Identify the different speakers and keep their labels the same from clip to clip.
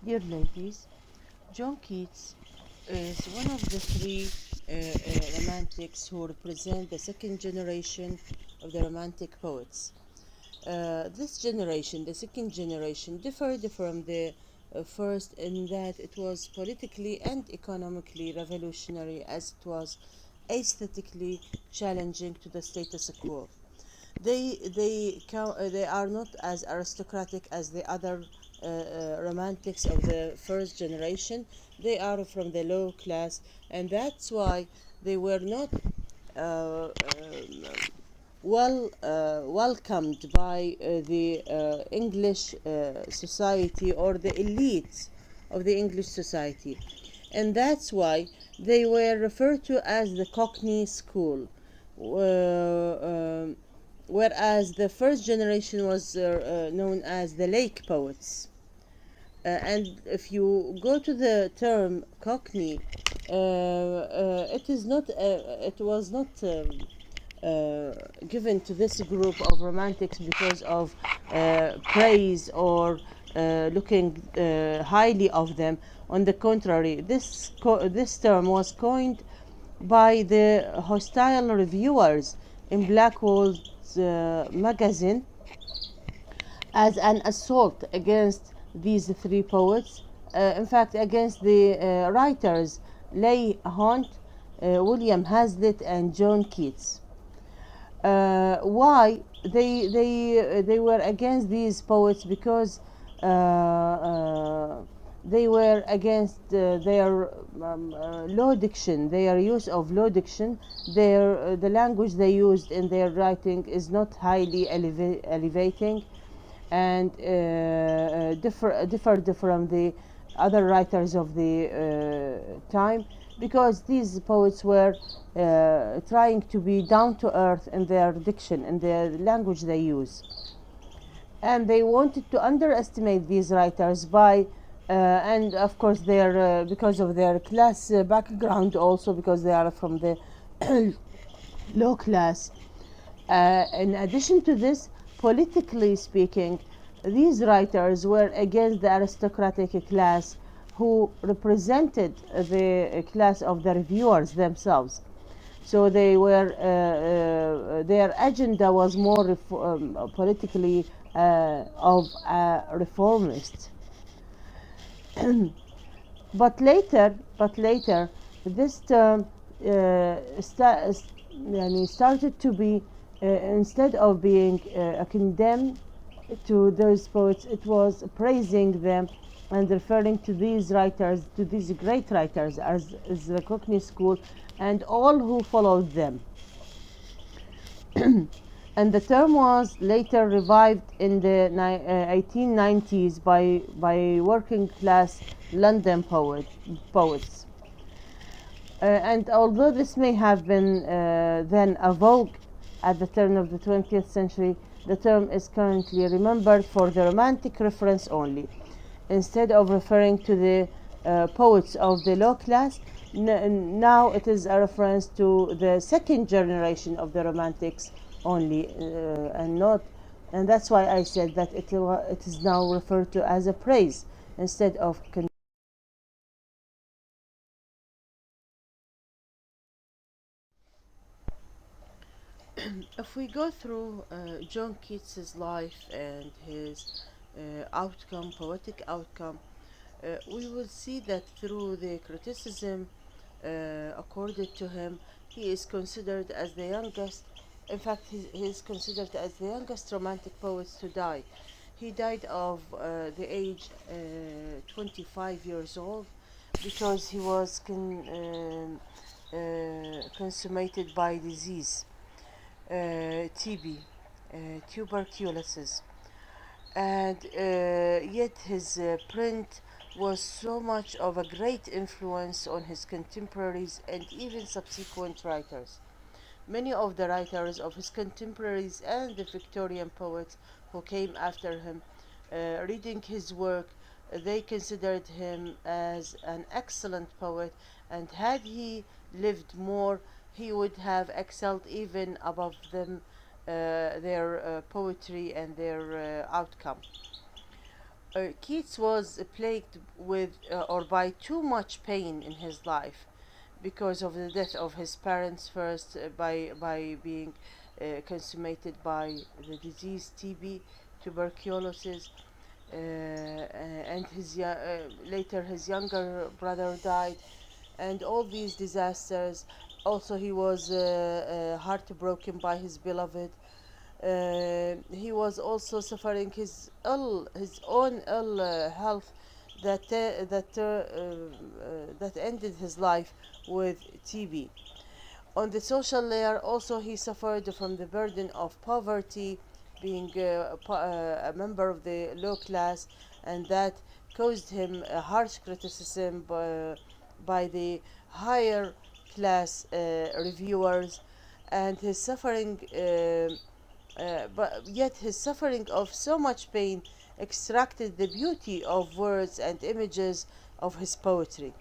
Speaker 1: Dear ladies, John Keats is one of the three romantics who represent the second generation of the romantic poets. This generation, the second generation, differed from the first in that it was politically and economically revolutionary as it was aesthetically challenging to the status quo. They are not as aristocratic as the other romantics of the first generation. They are from the low class, and that's why they were not welcomed by the English society or the elites of the English society, and that's why they were referred to as the Cockney School. Whereas the first generation was known as the Lake Poets. And if you go to the term Cockney, it was not given to this group of romantics because of praise or looking highly of them. On the contrary, this term was coined by the hostile reviewers in Blackwell's magazine as an assault against these three poets. In fact, against the writers Leigh Hunt, William Hazlitt, and John Keats. Why they were against these poets? Because they were against their low diction, their use of low diction. The language they used in their writing is not highly elevating, and differed from the other writers of the time, because these poets were trying to be down to earth in their diction and the language they use, and they wanted to underestimate these writers by and of course their because of their class background, also because they are from the low class. In addition to this, politically speaking, these writers were against the aristocratic class who represented the class of the reviewers themselves. So they were their agenda was more politically of a reformist. But later, this term started to be, instead of being a condemn to those poets, it was praising them and referring to these writers, to these great writers, as the Cockney School and all who followed them. And the term was later revived in the 1890s by working class London poets. And although this may have been then a vogue at the turn of the 20th century, the term is currently remembered for the romantic reference only. Instead of referring to the poets of the low class, now it is a reference to the second generation of the romantics only, and not. And that's why I said that it is now referred to as a praise instead of if we go through John Keats's life and his outcome, poetic outcome, we will see that through the criticism accorded to him, he is considered as the youngest. In fact, he is considered as the youngest romantic poet to die. He died of the age 25 years old because he was consummated by disease, TB, tuberculosis, and yet his print was so much of a great influence on his contemporaries and even subsequent writers. Many of the writers of his contemporaries and the Victorian poets who came after him, reading his work, they considered him as an excellent poet, and had he lived more, he would have excelled even above them, their poetry and their outcome. Keats was plagued with or by too much pain in his life because of the death of his parents first, by being consummated by the disease TB, tuberculosis, and later his younger brother died, and all these disasters. Also, he was heartbroken by his beloved. He was also suffering his own ill health that ended his life with TB. On the social layer, also he suffered from the burden of poverty, being a member of the low class, and that caused him a harsh criticism by the higher class reviewers, and his suffering. But yet his suffering of so much pain extracted the beauty of words and images of his poetry.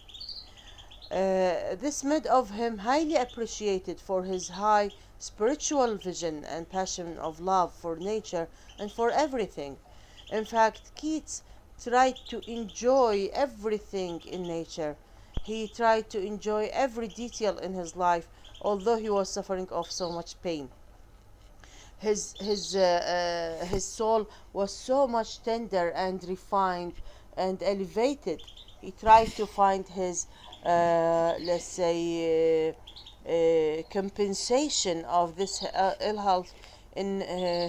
Speaker 1: This made of him highly appreciated for his high spiritual vision and passion of love for nature and for everything. In fact, Keats tried to enjoy everything in nature. He tried to enjoy every detail in his life, although he was suffering of so much pain. His soul was so much tender and refined and elevated. He tried to find his let's say compensation of this ill health in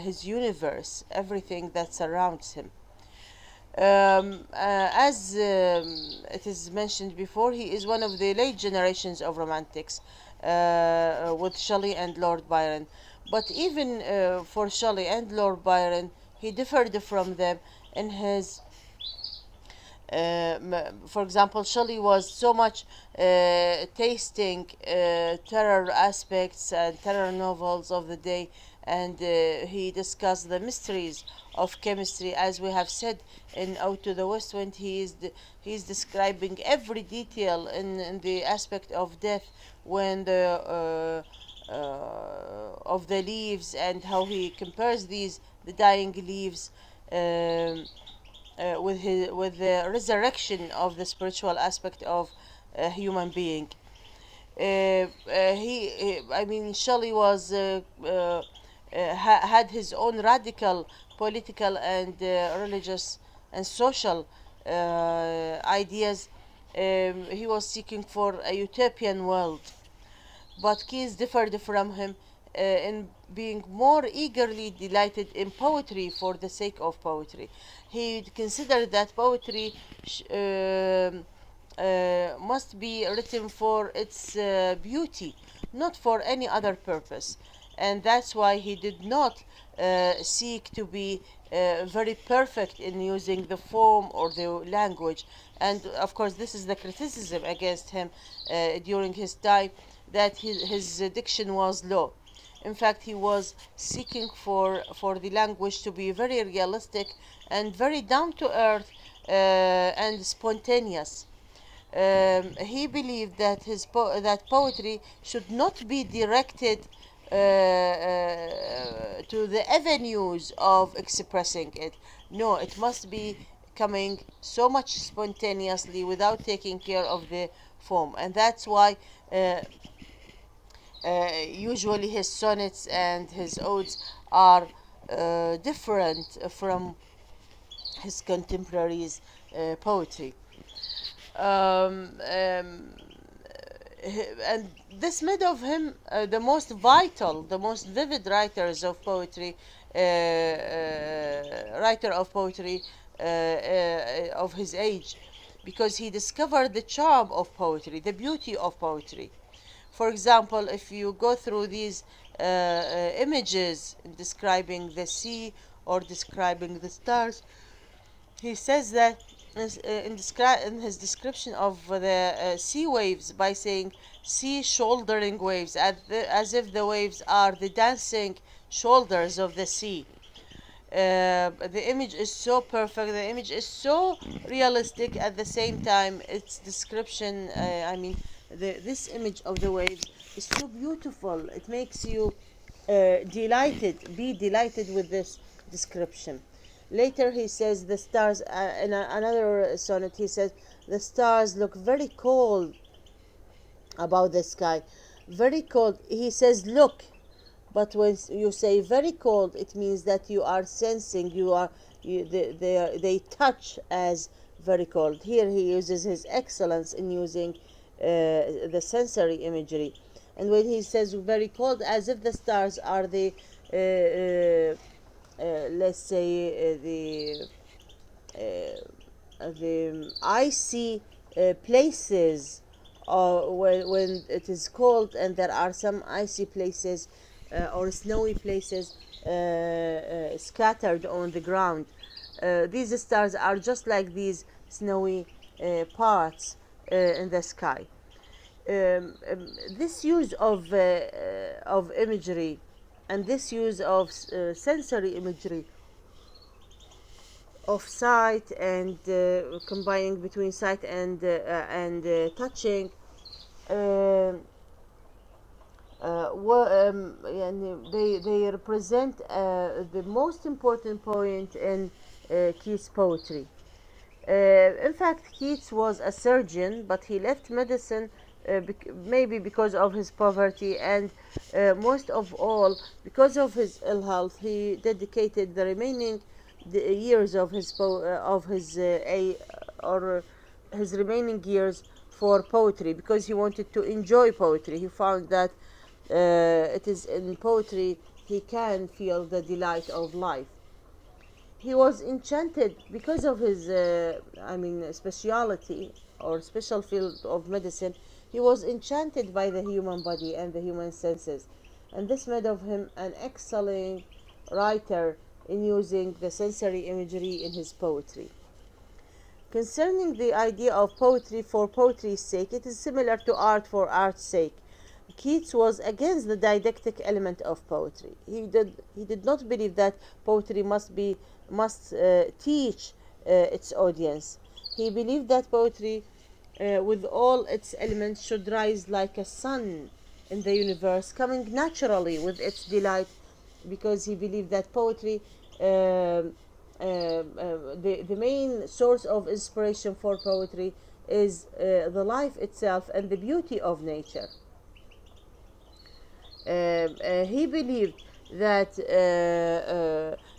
Speaker 1: his universe, everything that surrounds him. As it is mentioned before, he is one of the late generations of romantics, with Shelley and Lord Byron. But even for Shelley and Lord Byron, he differed from them in his for example, Shelley was so much tasting terror aspects and terror novels of the day, and he discussed the mysteries of chemistry, as we have said in Out to the West Wind. He is describing every detail in the aspect of death, when of the leaves, and how he compares the dying leaves. With the resurrection of the spiritual aspect of a human being. I mean, Shelley was had his own radical political and religious and social ideas. He was seeking for a utopian world, but Keats differed from him in being more eagerly delighted in poetry for the sake of poetry. He considered that poetry must be written for its beauty, not for any other purpose. And that's why he did not seek to be very perfect in using the form or the language. And of course, this is the criticism against him during his time, that his diction was low. In fact, he was seeking for the language to be very realistic and very down to earth and spontaneous. He believed that that poetry should not be directed to the avenues of expressing it. No, it must be coming so much spontaneously without taking care of the form, and that's why usually his sonnets and his odes are different from his contemporaries' poetry. Um, um, and this made of him the most vital, the most vivid writers of poetry, writer of poetry of his age, because he discovered the charm of poetry, the beauty of poetry. For example, if you go through these images describing the sea or describing the stars, he says that in his description of the sea waves, by saying sea shouldering waves, as if the waves are the dancing shoulders of the sea. The image is so perfect, the image is so realistic. At the same time, its description, this image of the waves is so beautiful, it makes you be delighted with this description. Later he says the stars, in another sonnet he says, the stars look very cold about the sky. Very cold. He says, look. But when you say very cold, it means that you are sensing, they touch as very cold. Here he uses his excellence in using the sensory imagery. And when he says very cold, as if the stars are the, let's say, the icy places, when it is cold and there are some icy places or snowy places scattered on the ground. These stars are just like these snowy parts in the sky. This use of imagery and this use of sensory imagery of sight and combining between sight and touching they represent the most important point in Keats' poetry. In fact, Keats was a surgeon, but he left medicine maybe because of his poverty, and most of all, because of his ill health, he dedicated the remaining years of his his remaining years for poetry, because he wanted to enjoy poetry. He found that it is in poetry he can feel the delight of life. He was enchanted because of his speciality or special field of medicine. He was enchanted by the human body and the human senses, and this made of him an excellent writer in using the sensory imagery in his poetry. Concerning the idea of poetry for poetry's sake, it is similar to art for art's sake. Keats was against the didactic element of poetry. He did not believe that poetry must teach its audience. He believed that poetry, with all its elements, should rise like a sun in the universe, coming naturally with its delight, because he believed that poetry, the main source of inspiration for poetry is the life itself and the beauty of nature. He believed that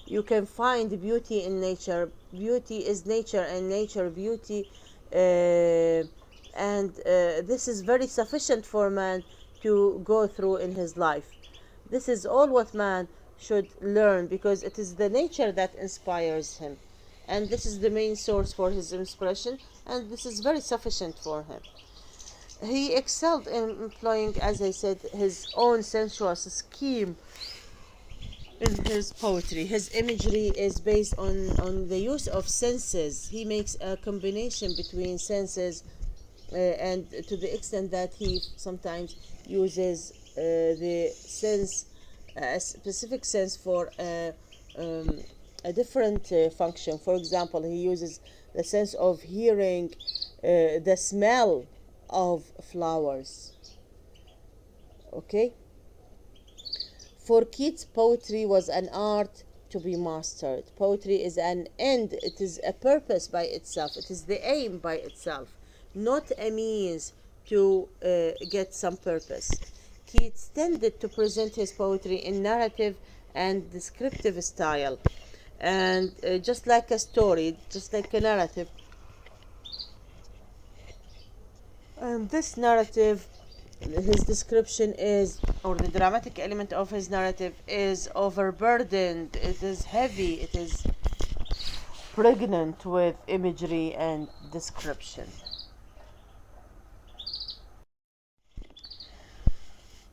Speaker 1: you can find beauty in nature. Beauty is nature, and nature beauty, and this is very sufficient for man to go through in his life. This is all what man should learn, because it is the nature that inspires him, and this is the main source for his inspiration, and this is very sufficient for him. He excelled in employing, as I said, his own sensuous scheme in his poetry. His imagery is based on the use of senses. He makes a combination between senses, and to the extent that he sometimes uses the sense, a specific sense for a different function. For example, he uses the sense of hearing the smell of flowers. Okay? For Keats, poetry was an art to be mastered. Poetry is an end, it is a purpose by itself, it is the aim by itself, not a means to get some purpose. Keats tended to present his poetry in narrative and descriptive style, and just like a story, just like a narrative. And this narrative, his description is, or the dramatic element of his narrative is overburdened, it is heavy, it is pregnant with imagery and description.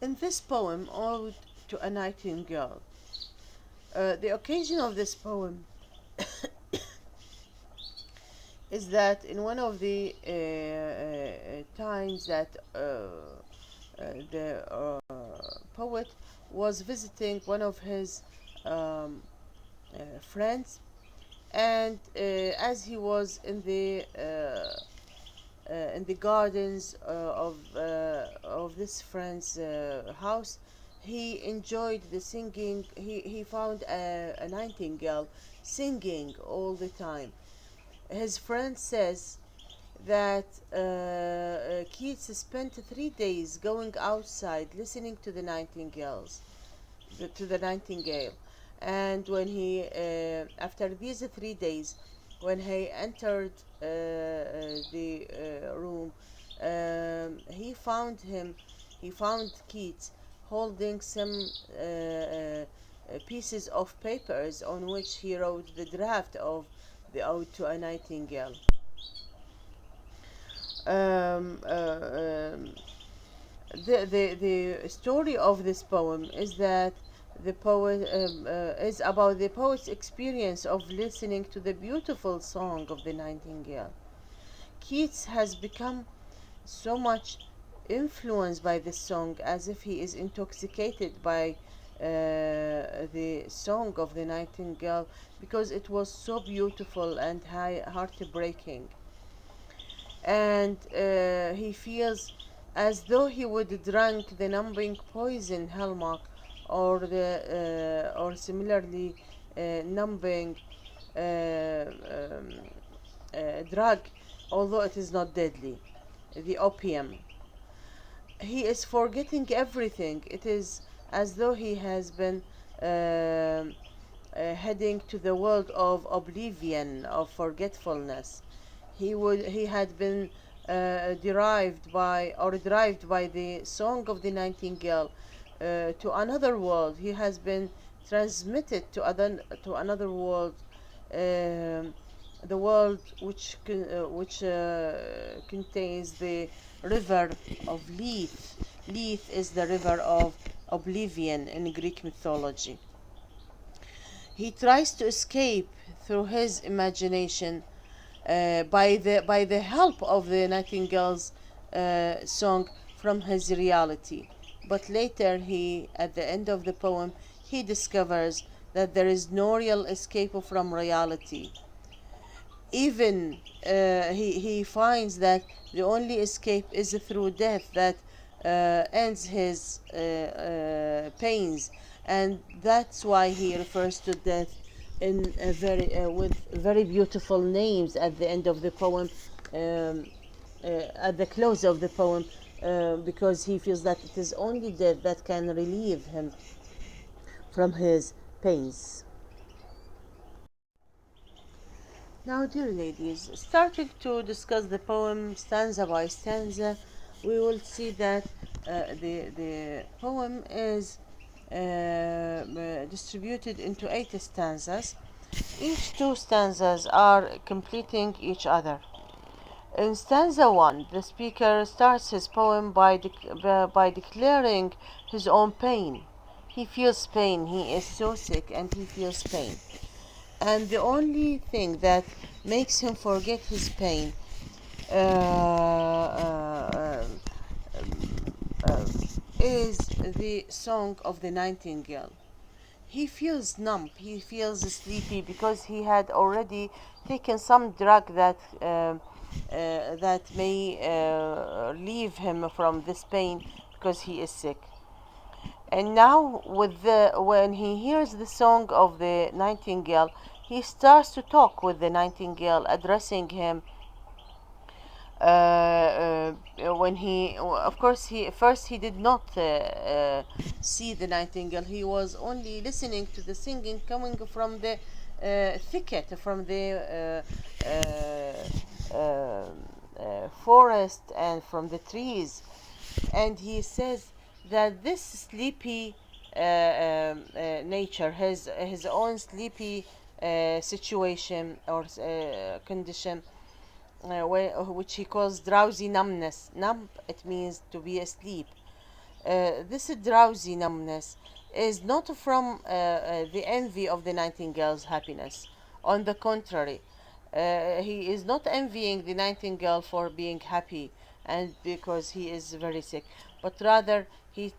Speaker 1: In this poem, Ode to a Nightingale, the occasion of this poem is that in one of the times that the poet was visiting one of his friends, and as he was in the gardens of this friend's house, he enjoyed the singing. He found a nightingale singing all the time. His friend says that Keats spent 3 days going outside listening to the nightingales, to the nightingale. And when he, after these 3 days, when he entered the room, he found Keats holding some pieces of papers on which he wrote the draft of the Ode to a Nightingale. Um, uh, um, the story of this poem is that the poet is about the poet's experience of listening to the beautiful song of the nightingale. Keats has become so much influenced by this song as if he is intoxicated by the song of the nightingale because it was so beautiful and heartbreaking. And he feels as though he would drink the numbing poison hellmark or similarly numbing drug, although it is not deadly, the opium. He is forgetting everything. It is as though he has been heading to the world of oblivion, of forgetfulness. He had been derived by the song of the nightingale to another world. He has been transmitted to another world, the world which contains the river of Lethe. Lethe is the river of oblivion in Greek mythology. He tries to escape through his imagination by the help of the nightingale's song from his reality. But later, at the end of the poem, he discovers that there is no real escape from reality. Even he finds that the only escape is through death that ends his pains, and that's why he refers to death in a very with very beautiful names at the end of the poem, at the close of the poem, because he feels that it is only death that can relieve him from his pains. Now, dear ladies, starting to discuss the poem stanza by stanza, we will see that the poem is distributed into 8 stanzas. Each 2 stanzas are completing each other. In stanza 1, the speaker starts his poem by declaring his own pain. He feels pain, he is so sick, and he feels pain. And the only thing that makes him forget his pain is the song of the nightingale. He feels numb, he feels sleepy because he had already taken some drug that may relieve him from this pain because he is sick. And now, when he hears the song of the nightingale, he starts to talk with the nightingale, addressing him. When he, of course, he did not see the nightingale. He was only listening to the singing coming from the thicket, from the forest, and from the trees. And he says that this sleepy nature, his own sleepy situation or condition, which he calls drowsy numbness. Numb, it means to be asleep. This drowsy numbness is not from the envy of the nightingale's happiness. On the contrary, he is not envying the nightingale for being happy and because he is very sick, but rather he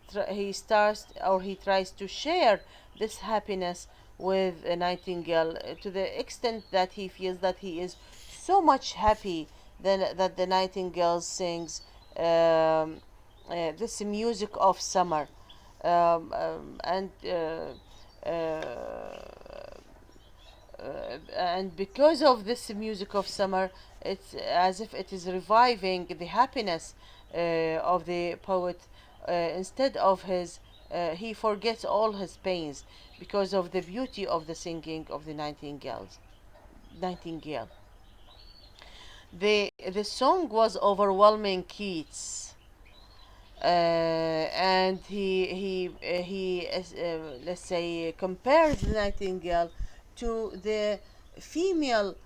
Speaker 1: tries to share this happiness with a nightingale to the extent that he feels that he is so much happy that the nightingale sings this music of summer, and and because of this music of summer, it's as if it is reviving the happiness of the poet. Instead of his, he forgets all his pains because of the beauty of the singing of the Nightingale. The song was overwhelming Keats, and let's say compares the nightingale to the female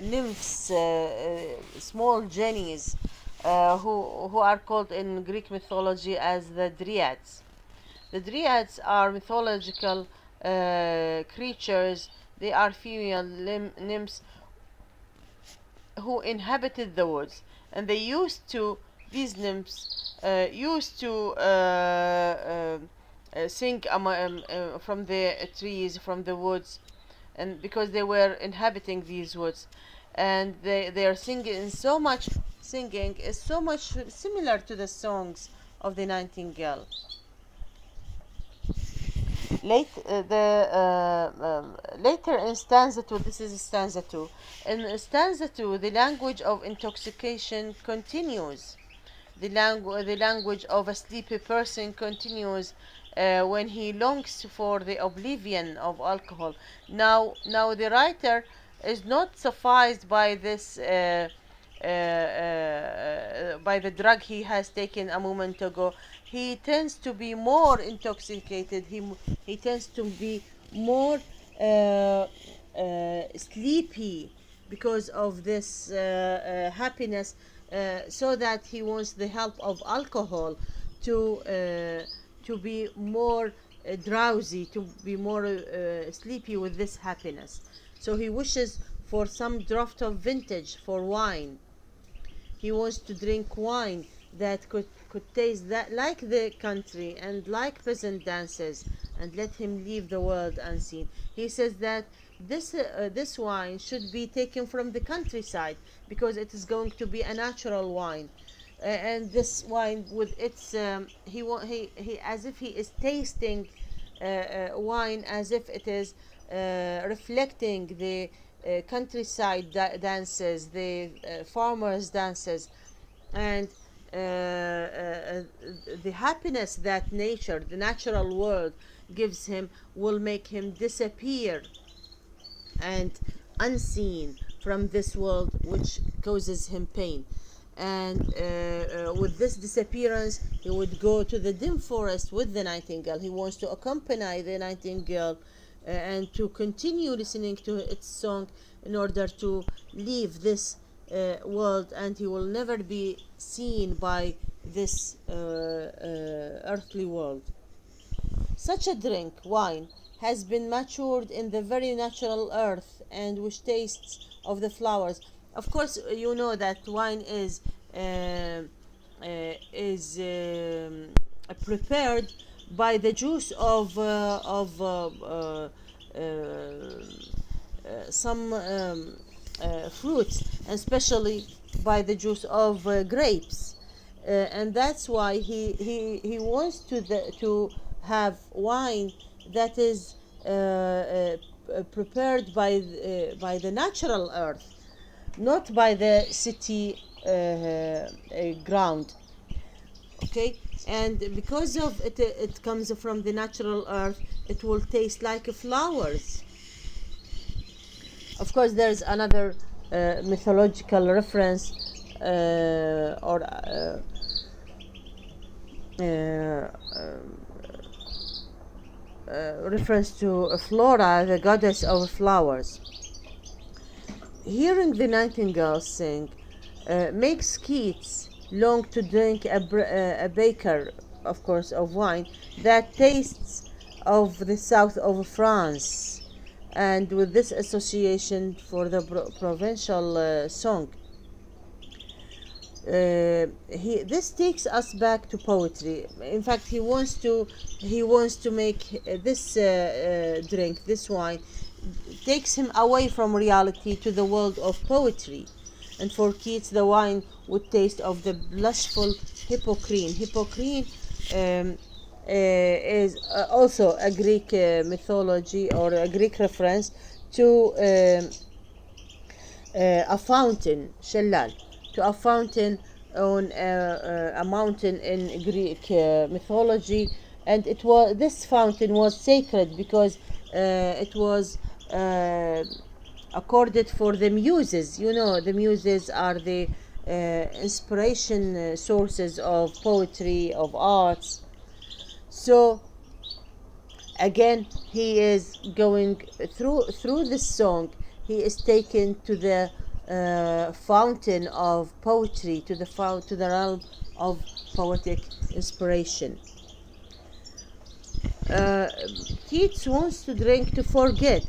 Speaker 1: nymphs, small genies, who are called in Greek mythology as the dryads. The dryads are mythological creatures. They are female nymphs who inhabited the woods, and they used to these nymphs used to sing from the trees, from the woods, and because they were inhabiting these woods, and they are singing, and so much singing is so much similar to the songs of the nightingale. Later in stanza 2, this is stanza 2. In stanza 2, the language of intoxication continues. The language of a sleepy person continues when he longs for the oblivion of alcohol. Now the writer is not sufficed by this. By the drug he has taken a moment ago, he tends to be more intoxicated. He tends to be more sleepy because of this happiness, so that he wants the help of alcohol to be more drowsy, to be more sleepy with this happiness. So he wishes for some draught of vintage, for wine. He wants to drink wine that could taste that like the country and like peasant dances, and let him leave the world unseen. He says that this wine should be taken from the countryside, because it is going to be a natural wine. And this wine with its he as if he is tasting wine, as if it is reflecting the countryside dances, the farmers dances, and the happiness that nature, the natural world, gives him, will make him disappear and unseen from this world, which causes him pain. And with this disappearance, he would go to the dim forest with the nightingale. He wants to accompany the nightingale and to continue listening to its song, in order to leave this world, and he will never be seen by this earthly world. Such a drink, wine, has been matured in the very natural earth, and which tastes of the flowers. Of course, you know that wine is prepared by the juice of some fruits, especially by the juice of grapes, and that's why he wants to have wine that is prepared by the natural earth, not by the city ground. Okay, and because of it, it comes from the natural earth, it will taste like flowers. Of course, there's another mythological reference, or reference to Flora, the goddess of flowers. Hearing the nightingale sing makes Keats long to drink a baker, of course, of wine that tastes of the south of France, and with this association for the provincial song. This takes us back to poetry. In fact, he wants to make this drink, this wine, takes him away from reality to the world of poetry. And for Keats, the wine would taste of the blushful Hippocrene. Hippocrene is also a Greek mythology, or a Greek reference to a fountain, شلال, to a fountain on a mountain in Greek mythology, and this fountain was sacred because it was accorded for the muses. You know, the muses are the inspiration sources of poetry, of arts. So again, he is going through this song. He is taken to the fountain of poetry, to the realm of poetic inspiration. uh, Keats wants to drink to forget,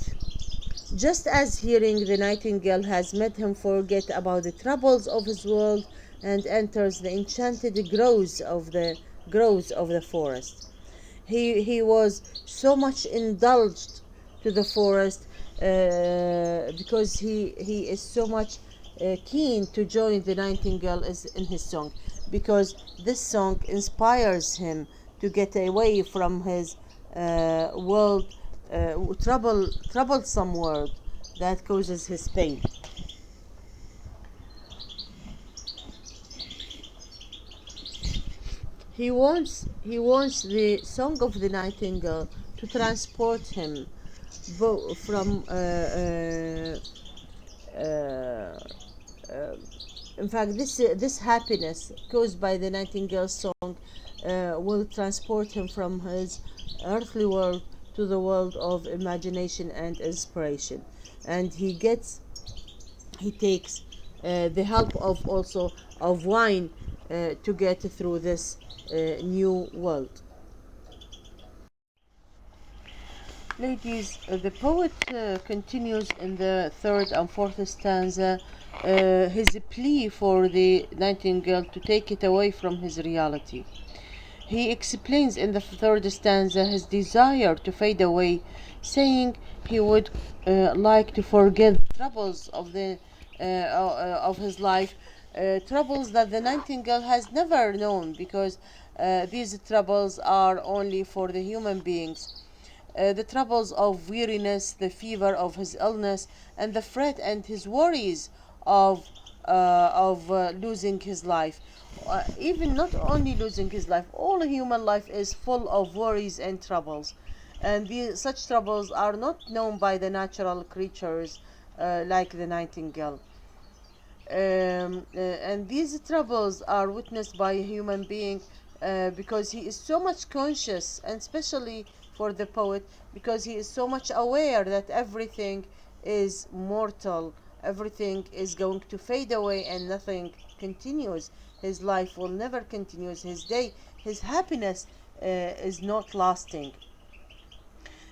Speaker 1: just as hearing the nightingale has made him forget about the troubles of his world and enters the enchanted groves of the forest. He was so much indulged to the forest because he is so much keen to join the nightingale in his song, because this song inspires him to get away from his world, troublesome world that causes his pain. He wants the song of the nightingale to transport him from in fact, this happiness caused by the nightingale song will transport him from his earthly world to the world of imagination and inspiration, and he takes the help of also of wine to get through this new world. Ladies, the poet continues in the third and fourth stanza his plea for the nightingale to take it away from his reality. He explains in the third stanza his desire to fade away, saying he would like to forget the troubles of his life, troubles that the nightingale has never known, because these troubles are only for the human beings. The troubles of weariness, the fever of his illness, and the fret and his worries of losing his life. Even not only losing his life, all human life is full of worries and troubles, and such troubles are not known by the natural creatures like the nightingale. And these troubles are witnessed by a human being because he is so much conscious, and especially for the poet, because he is so much aware that everything is mortal, everything is going to fade away, and nothing continues. His life will never continue. His happiness is not lasting.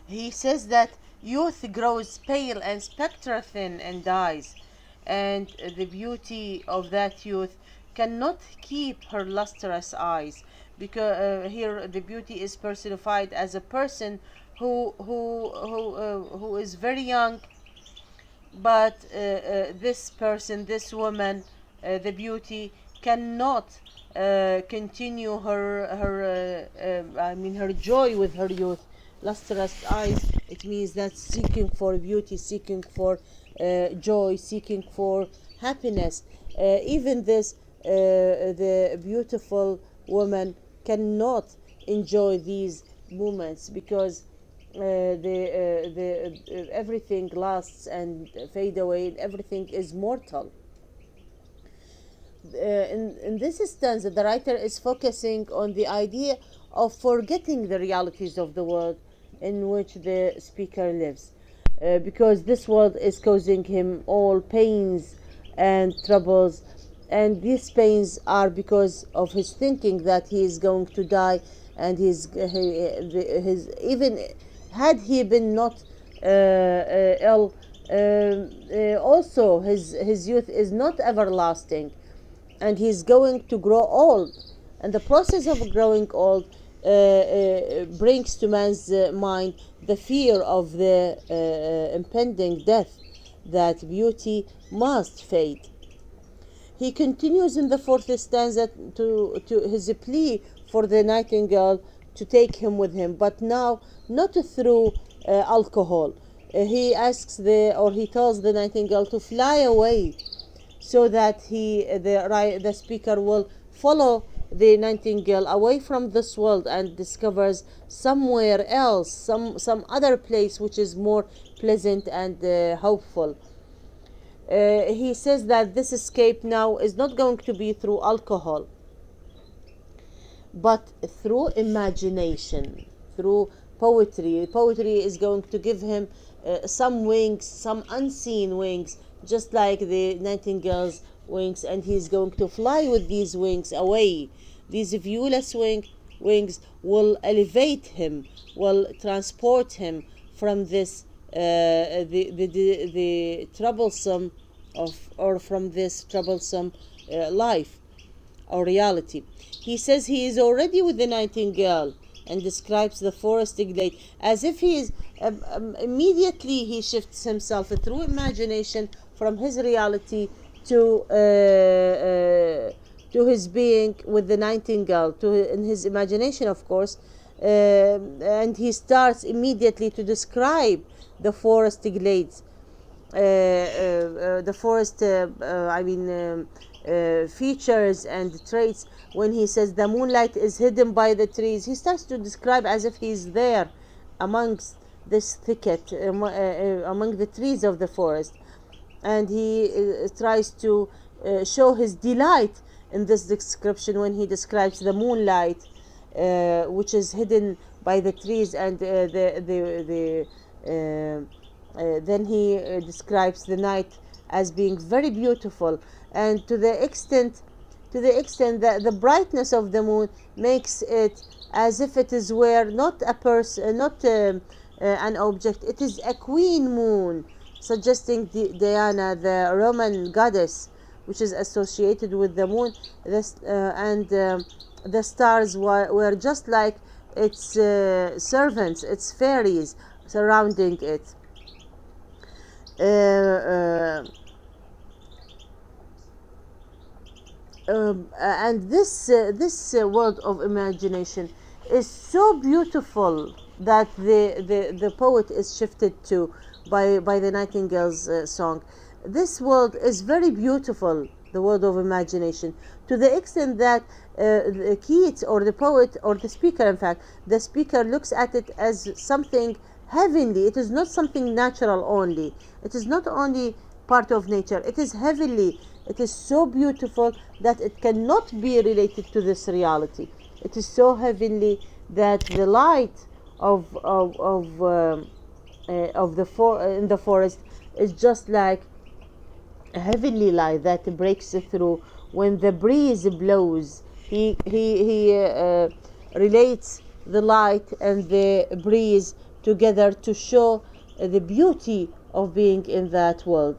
Speaker 1: He says that youth grows pale and spectre thin and dies, and the beauty of that youth cannot keep her lustrous eyes, because here the beauty is personified as a person who is very young, but this person, this woman, the beauty cannot continue her joy with her youth. Lustrous eyes, it means that seeking for beauty, seeking for joy, seeking for happiness. Even the beautiful woman cannot enjoy these moments, because everything lasts and fade away, and everything is mortal. In this stanza, the writer is focusing on the idea of forgetting the realities of the world in which the speaker lives, because this world is causing him all pains and troubles, and these pains are because of his thinking that he is going to die, and his even had he been not ill, also his youth is not everlasting, and he's going to grow old, and the process of growing old brings to man's mind the fear of the impending death, that beauty must fade. He continues in the fourth stanza to his plea for the nightingale to take him with him, but now not through alcohol, he asks he tells the nightingale to fly away, so that the speaker will follow the nightingale away from this world and discovers somewhere else, some other place which is more pleasant and hopeful. He says that this escape now is not going to be through alcohol, but through imagination, through poetry. Poetry is going to give him some wings, some unseen wings, just like the nightingale's wings, and he's going to fly with these wings away. These viewless wings will elevate him, will transport him from this the troublesome or from this troublesome life or reality. He says he is already with the nightingale and describes the forest glade as if he is immediately he shifts himself through imagination from his reality to his being with the nightingale, in his imagination, of course. And he starts immediately to describe the forest glades, the forest features and traits. When he says the moonlight is hidden by the trees, he starts to describe as if he's there amongst this thicket, among the trees of the forest. And he tries to show his delight in this description when he describes the moonlight, which is hidden by the trees, and then he describes the night as being very beautiful, and to the extent that the brightness of the moon makes it as if it is where not a person, not an object, it is a queen moon, suggesting Diana, the Roman goddess, which is associated with the moon. The stars were just like its servants, its fairies surrounding it. And this world of imagination is so beautiful that the poet is shifted to by the Nightingale's song. This world is very beautiful, the world of imagination, to the extent that Keats, or the poet, or the speaker, in fact, the speaker looks at it as something heavenly. It is not something natural only. It is not only part of nature. It is heavenly. It is so beautiful that it cannot be related to this reality. It is so heavenly that the light in the forest is just like a heavenly light that breaks through when the breeze blows. He relates the light and the breeze together to show the beauty of being in that world.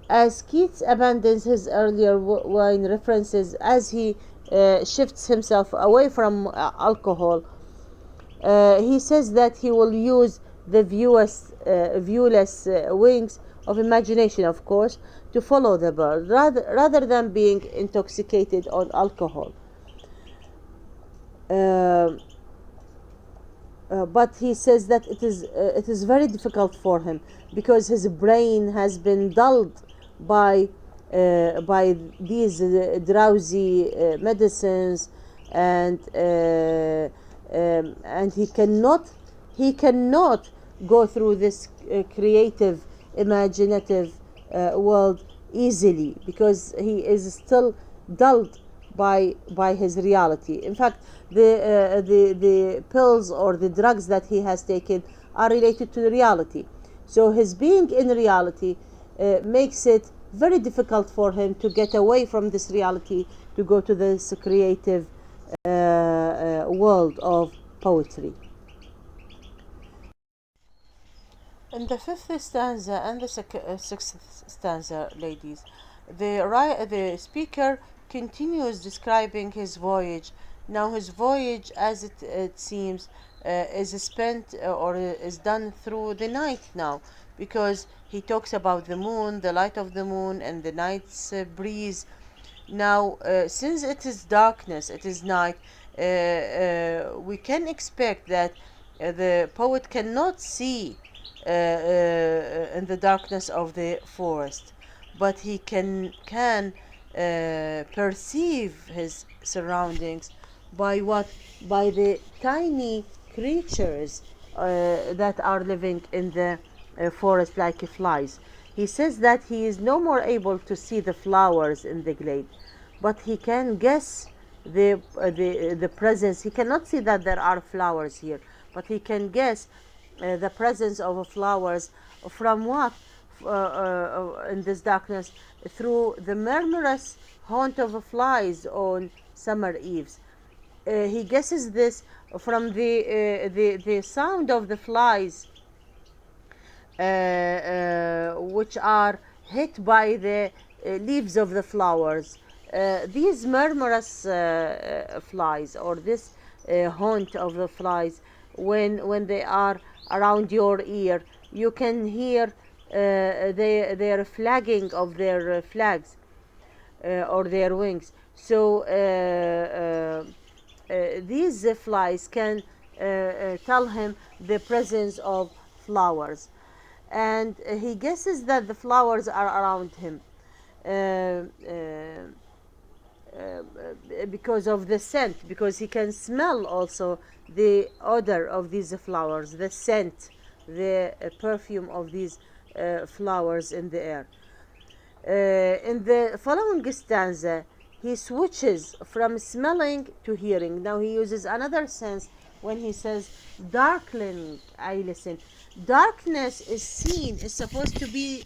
Speaker 1: As Keats abandons his earlier wine references, as he shifts himself away from alcohol, he says that he will use the viewless wings of imagination, of course, to follow the bird, rather than being intoxicated on alcohol. But he says that it is very difficult for him, because his brain has been dulled by these drowsy medicines, and he cannot go through this creative, imaginative world easily, because he is still dulled by his reality. In fact, the pills or the drugs that he has taken are related to the reality. So his being in reality makes it very difficult for him to get away from this reality, to go to this creative world of poetry. In the fifth stanza and the sixth stanza, ladies, the speaker continues describing his voyage. Now his voyage, as it seems, is spent or is done through the night now, because he talks about the moon, the light of the moon, and the night's breeze. Now, since it is darkness, it is night, we can expect that the poet cannot see in the darkness of the forest, but he can perceive his surroundings by what? By the tiny creatures that are living in the forest, like flies. He says that he is no more able to see the flowers in the glade, but he can guess the presence. He cannot see that there are flowers here, but he can guess the presence of flowers from what? In this darkness, through the murmurous haunt of flies on summer eves. He guesses this from the sound of the flies, which are hit by the leaves of the flowers. These murmurous flies, or this haunt of the flies, when they are around your ear, you can hear their flagging of their flags or their wings. So these flies can tell him the presence of flowers, and he guesses that the flowers are around him because of the scent, because he can smell also the odor of these flowers, the scent, the perfume of these flowers in the air. In the following stanza, he switches from smelling to hearing. Now he uses another sense when he says, darkling I listen. Darkness is seen, is supposed to be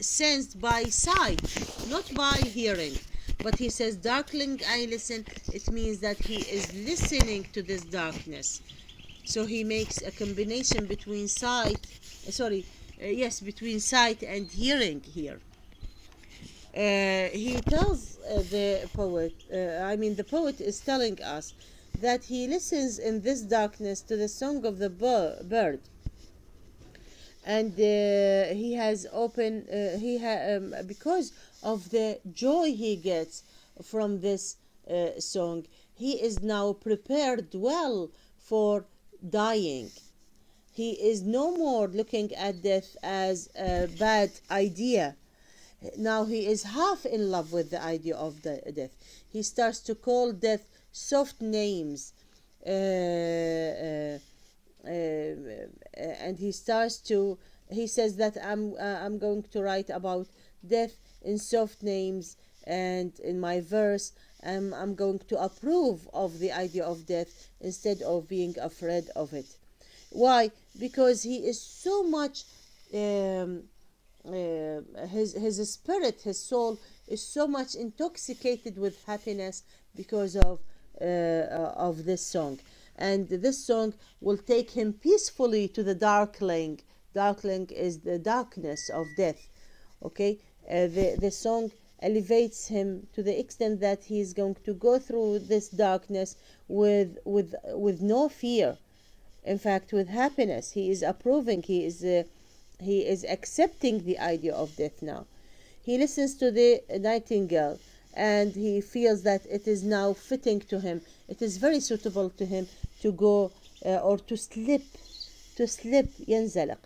Speaker 1: sensed by sight, not by hearing. But he says, darkling I listen, it means that he is listening to this darkness. So he makes a combination between between sight and hearing here. He tells the poet is telling us that he listens in this darkness to the song of the bird, and he has open because of the joy he gets from this song. He is now prepared well for dying. He is no more looking at death as a bad idea. Now he is half in love with the idea of death. He starts to call death soft names, and he says that I'm going to write about death in soft names, and in my verse I'm going to approve of the idea of death instead of being afraid of it. Why? Because he is so much his spirit, his soul is so much intoxicated with happiness because of this song, and this song will take him peacefully to the darkling. Darkling is the darkness of death. Okay, the song elevates him to the extent that he is going to go through this darkness with no fear. In fact, with happiness. He is approving. He is accepting the idea of death now. He listens to the nightingale, and he feels that it is now fitting to him. It is very suitable to him to go or to slip ينزلق,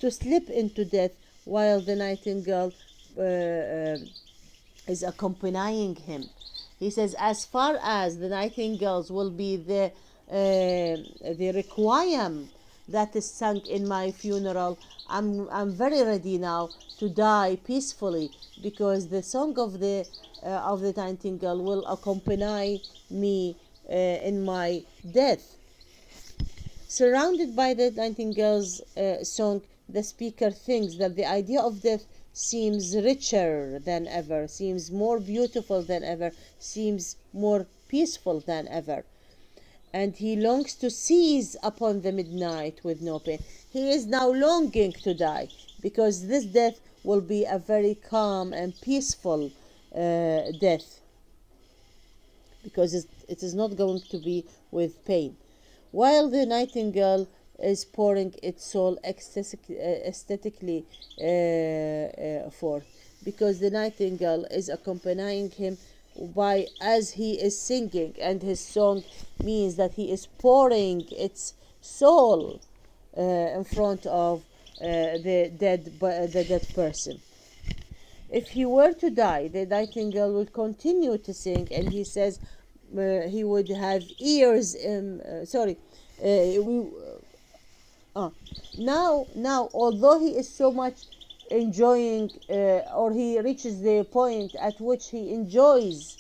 Speaker 1: to slip into death while the nightingale is accompanying him. He says, as far as the nightingales will be the requiem that is sung in my funeral, I'm very ready now to die peacefully, because the song of the nightingale will accompany me in my death. Surrounded by the nightingale's song, the speaker thinks that the idea of death seems richer than ever, seems more beautiful than ever, seems more peaceful than ever. And he longs to seize upon the midnight with no pain. He is now longing to die, because this death will be a very calm and peaceful death, because it is not going to be with pain. While the nightingale is pouring its soul aesthetically forth, because the nightingale is accompanying him as he is singing, and his song means that he is pouring its soul in front of the dead person. If he were to die, the nightingale would continue to sing, and he says he would have ears. Sorry, we, uh, now, although he is so much enjoying, or he reaches the point at which he enjoys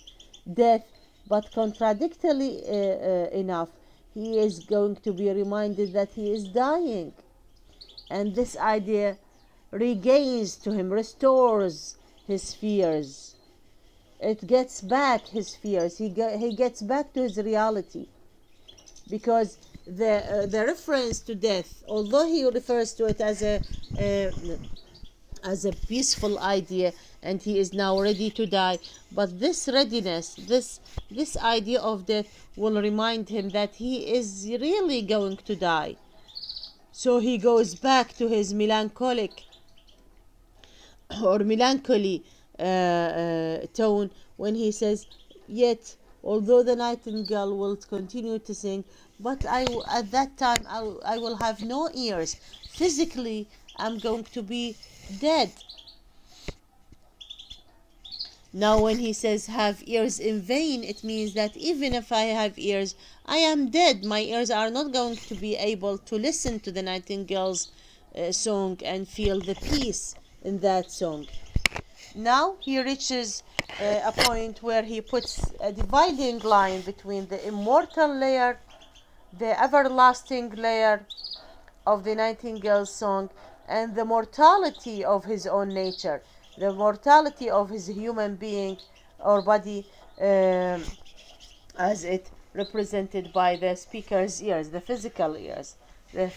Speaker 1: death, but contradictorily enough, he is going to be reminded that he is dying, and this idea regains to him, restores his fears. It gets back his fears. He gets back to his reality, because the reference to death, although he refers to it as a peaceful idea, and he is now ready to die, but this readiness, this idea of death will remind him that he is really going to die. So he goes back to his melancholic or melancholy tone when he says, "Yet, although the nightingale will continue to sing, but at that time I will have no ears. Physically, I'm going to be dead." Now, when he says have ears in vain, it means that even if I have ears, I am dead. My ears are not going to be able to listen to the nightingale's song and feel the peace in that song. Now he reaches a point where he puts a dividing line between the immortal layer, the everlasting layer of the nightingale's song, and the mortality of his own nature, the mortality of his human being or body, as it represented by the speaker's ears, the physical ears, the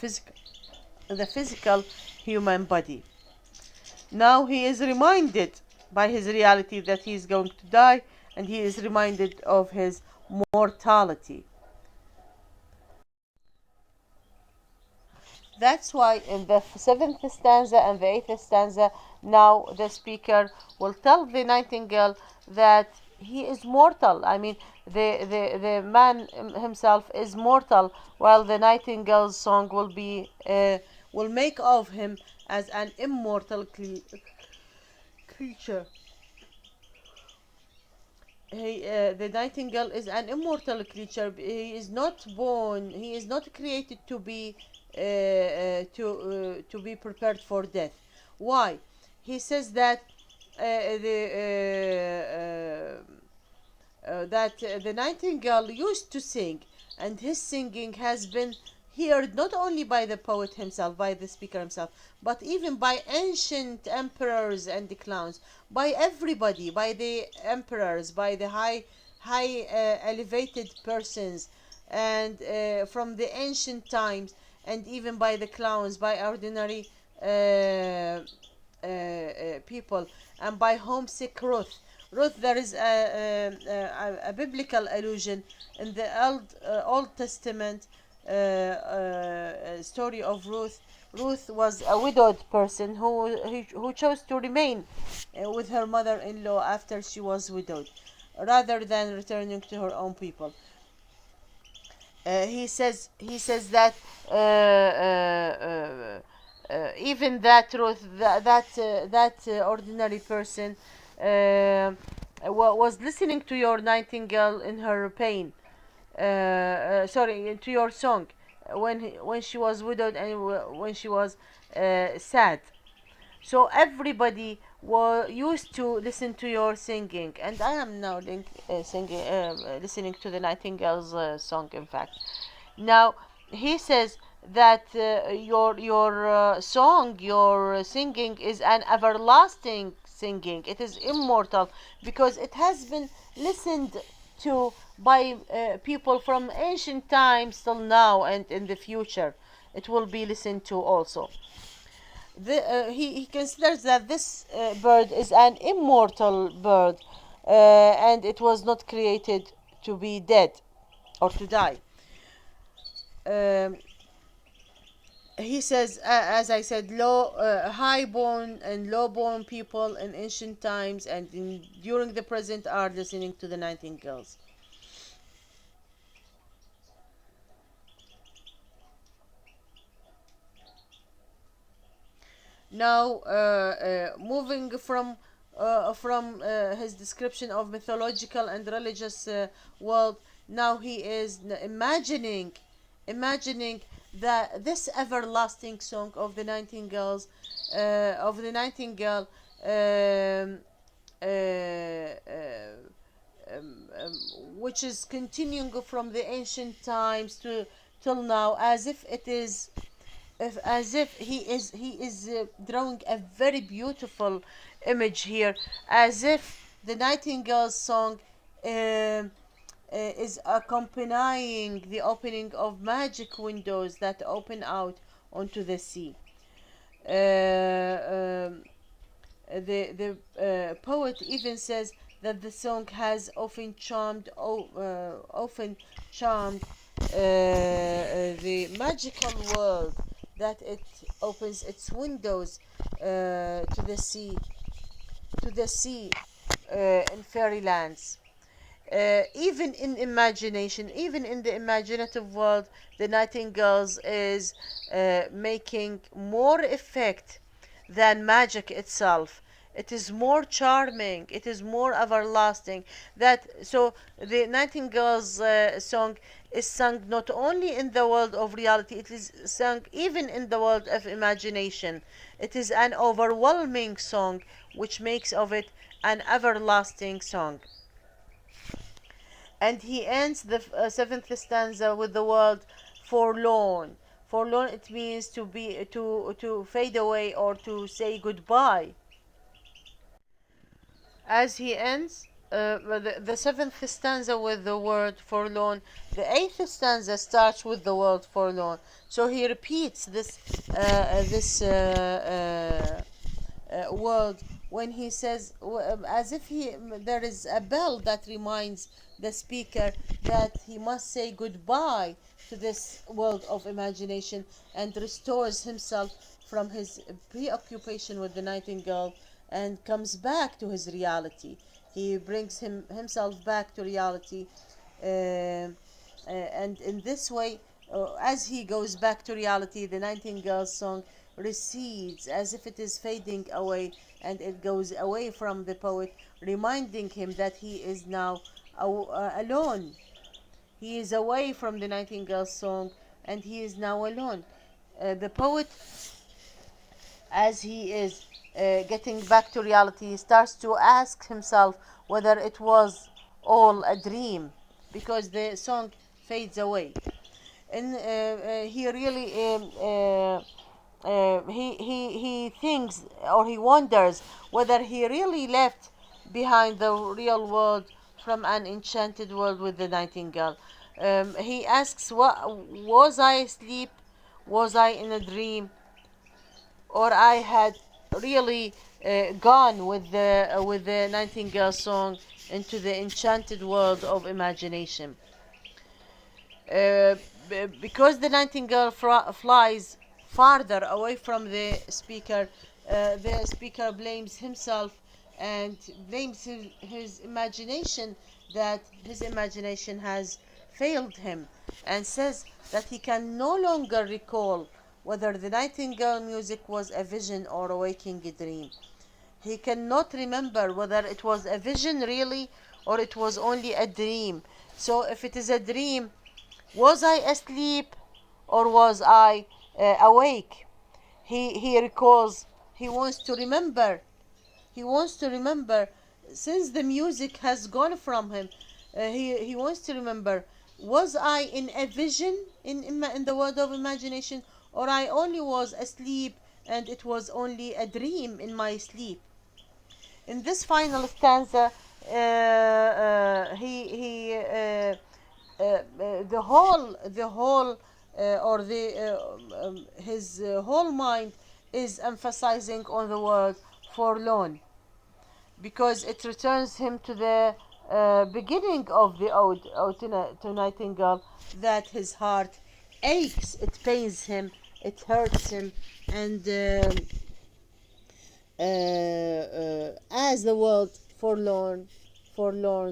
Speaker 1: physical human body. Now he is reminded by his reality that he is going to die, and he is reminded of his mortality. That's why in the seventh stanza and the eighth stanza, now the speaker will tell the nightingale that he is mortal. I mean, the man himself is mortal, while the nightingale's song will make of him as an immortal creature. The nightingale is an immortal creature. He is not born. He is not created to be to be prepared for death. Why? He says that the nightingale used to sing, and his singing has been heard not only by the poet himself, by the speaker himself, but even by ancient emperors and the clowns, by everybody, by the emperors, by the high elevated persons, and from the ancient times, and even by the clowns, by ordinary people, and by homesick Ruth. Ruth, there is a biblical allusion in the Old Testament story of Ruth. Ruth was a widowed person who chose to remain with her mother-in-law after she was widowed, rather than returning to her own people. He says that even that Ruth, that ordinary person, was listening to your nightingale in her pain. Sorry, to your song when she was widowed and when she was sad. So everybody was used to listen to your singing, and I am now listening to the nightingale's song. In fact, now he says that your song, your singing is an everlasting singing. It is immortal because it has been listened to by people from ancient times till now, and in the future it will be listened to also. He considers that this bird is an immortal bird, and it was not created to be dead or to die. Um, he says, as I said, high-born and low-born people in ancient times and during the present are listening to the nightingales. now moving from his description of mythological and religious world. Now he is imagining that this everlasting song of the nightingales, of the nightingale, uh, uh, which is continuing from the ancient times to till now, as if it is, as if he is drawing a very beautiful image here, as if the nightingale's song is accompanying the opening of magic windows that open out onto the sea. The poet even says that the song has often charmed the magical world, that it opens its windows to the sea in fairylands. Even in imagination, even in the imaginative world, the nightingales is making more effect than magic itself. It is more charming, it is more everlasting. That so the nightingale's song is sung not only in the world of reality, it is sung even in the world of imagination. It is an overwhelming song, which makes of it an everlasting song. And he ends the seventh stanza with the word forlorn. Forlorn, it means to be, to fade away or to say goodbye. As he ends the seventh stanza with the word forlorn, the eighth stanza starts with the word forlorn. So he repeats this word when he says, as if there is a bell that reminds the speaker that he must say goodbye to this world of imagination and restores himself from his preoccupation with the nightingale and comes back to his reality. He brings himself back to reality, and in this way, as he goes back to reality, the nightingale's song recedes as if it is fading away, and it goes away from the poet, reminding him that he is now alone. He is away from the nightingale's song, and he is now alone. The poet, as he is getting back to reality, starts to ask himself whether it was all a dream, because the song fades away. And he really he thinks, or he wonders whether he really left behind the real world from an enchanted world with the nightingale. He asks, "What was I asleep? Was I in a dream, or I had really gone with the nightingale song into the enchanted world of imagination?" Uh, because the nightingale flies farther away from the speaker blames himself and blames his imagination, that his imagination has failed him, and says that he can no longer recall whether the nightingale music was a vision or a waking dream. He cannot remember whether it was a vision really, or it was only a dream. So if it is a dream, was I asleep or was I awake? He recalls, he wants to remember. He wants to remember, since the music has gone from him. He wants to remember, was I in a vision in the world of imagination, or I only was asleep and it was only a dream in my sleep? In this final stanza, the whole or the his whole mind is emphasizing on the word forlorn, because it returns him to the beginning of the ode to Nightingale, that his heart aches, it pains him, it hurts him, and as the word forlorn,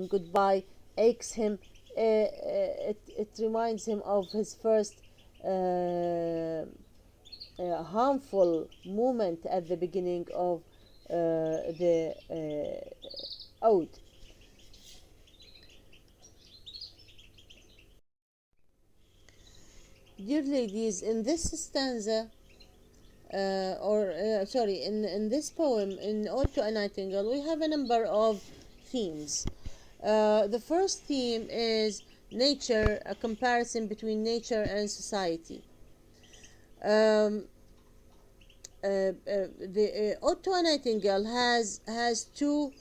Speaker 1: goodbye, aches him, it reminds him of his first harmful moment at the beginning of the ode. Dear ladies, in this stanza, in this poem, in Ode to a Nightingale, we have a number of themes. The first theme is nature, a comparison between nature and society. Um, the Ode to a Nightingale has two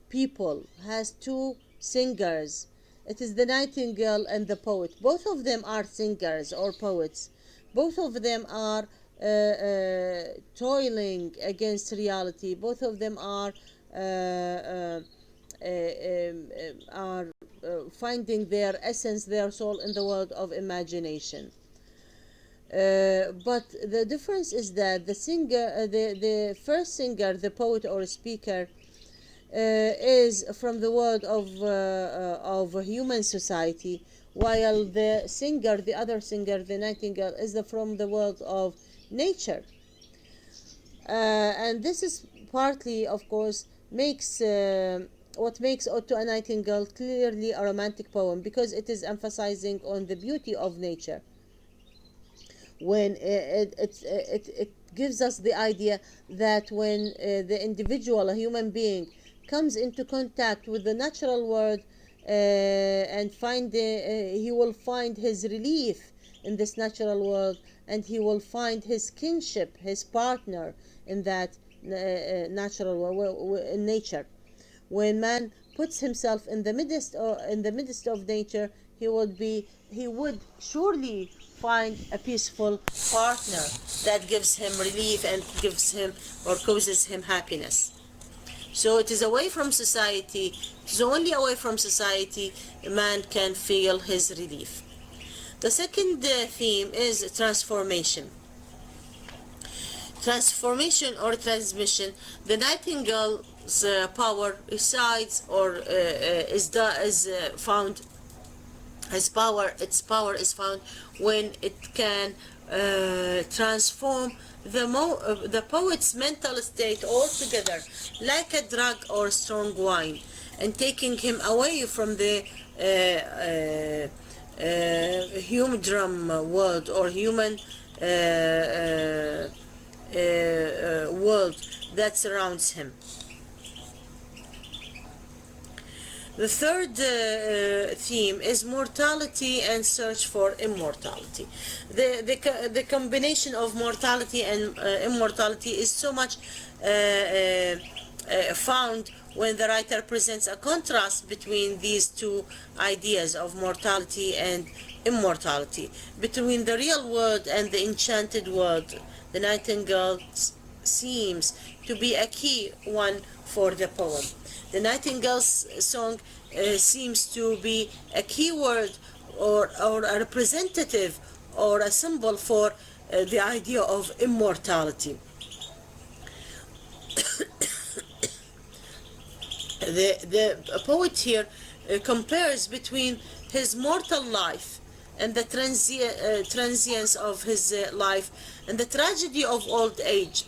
Speaker 1: people, has two singers. It is the nightingale and the poet. Both of them are singers or poets. Both of them are toiling against reality. Both of them are finding their essence, their soul in the world of imagination. But the difference is that the first singer, the poet or speaker, is from the world of human society, while the other singer, the nightingale, is from the world of nature. And this is partly, of course, makes what makes Ode to a Nightingale clearly a romantic poem, because it is emphasizing on the beauty of nature. When it gives us the idea that when the individual, a human being, comes into contact with the natural world, and he will find his relief in this natural world, and he will find his kinship, his partner in that natural world, in nature. When man puts himself in the midst of nature, he would surely find a peaceful partner that gives him relief and gives him or causes him happiness. So it is away from society. It is only away from society man can feel his relief. The second theme is transformation. Transformation or transmission. The nightingale's power resides or is found. Its power is found when it can transform the poet's mental state altogether, like a drug or strong wine, and taking him away from the humdrum world or human world that surrounds him. The third theme is mortality and search for immortality. The combination of mortality and immortality is so much found when the writer presents a contrast between these two ideas of mortality and immortality, between the real world and the enchanted world. The Nightingale seems to be a key one for the poem. The Nightingale's song seems to be a key word or a representative or a symbol for the idea of immortality. The poet here compares between his mortal life and the transience of his life and the tragedy of old age,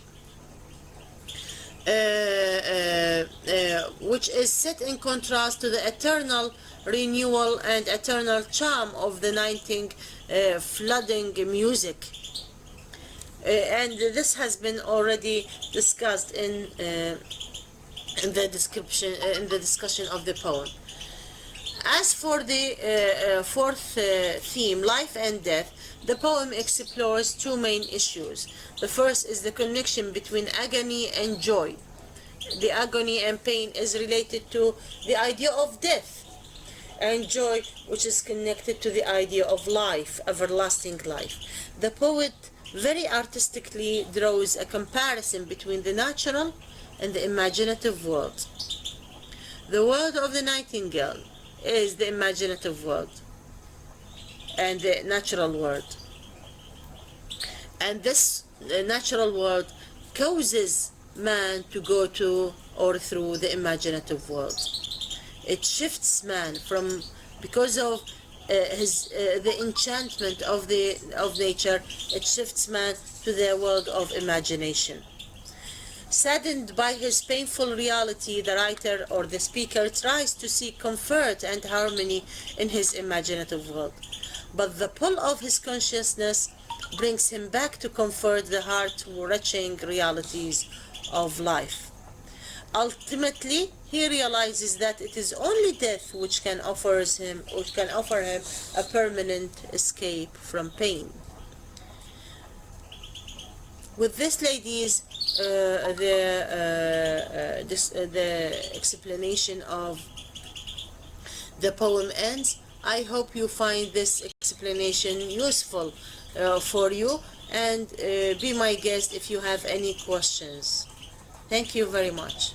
Speaker 1: which is set in contrast to the eternal renewal and eternal charm of the nightingale flooding music. And this has been already discussed in the discussion of the poem. As for the fourth theme, life and death, the poem explores two main issues. The first is the connection between agony and joy. The agony and pain is related to the idea of death, and joy, which is connected to the idea of life, everlasting life. The poet very artistically draws a comparison between the natural and the imaginative world. The world of the nightingale is the imaginative world and the natural world. And this natural world causes man to go to or through the imaginative world. It shifts man from, because of the enchantment of nature. It shifts man to the world of imagination. Saddened by his painful reality, the writer or the speaker tries to seek comfort and harmony in his imaginative world. But the pull of his consciousness brings him back to comfort the heart-wrenching realities of life. Ultimately, he realizes that it is only death which can offer him a permanent escape from pain. With this, ladies, the explanation of the poem ends. I hope you find this explanation useful for you, and be my guest if you have any questions. Thank you very much.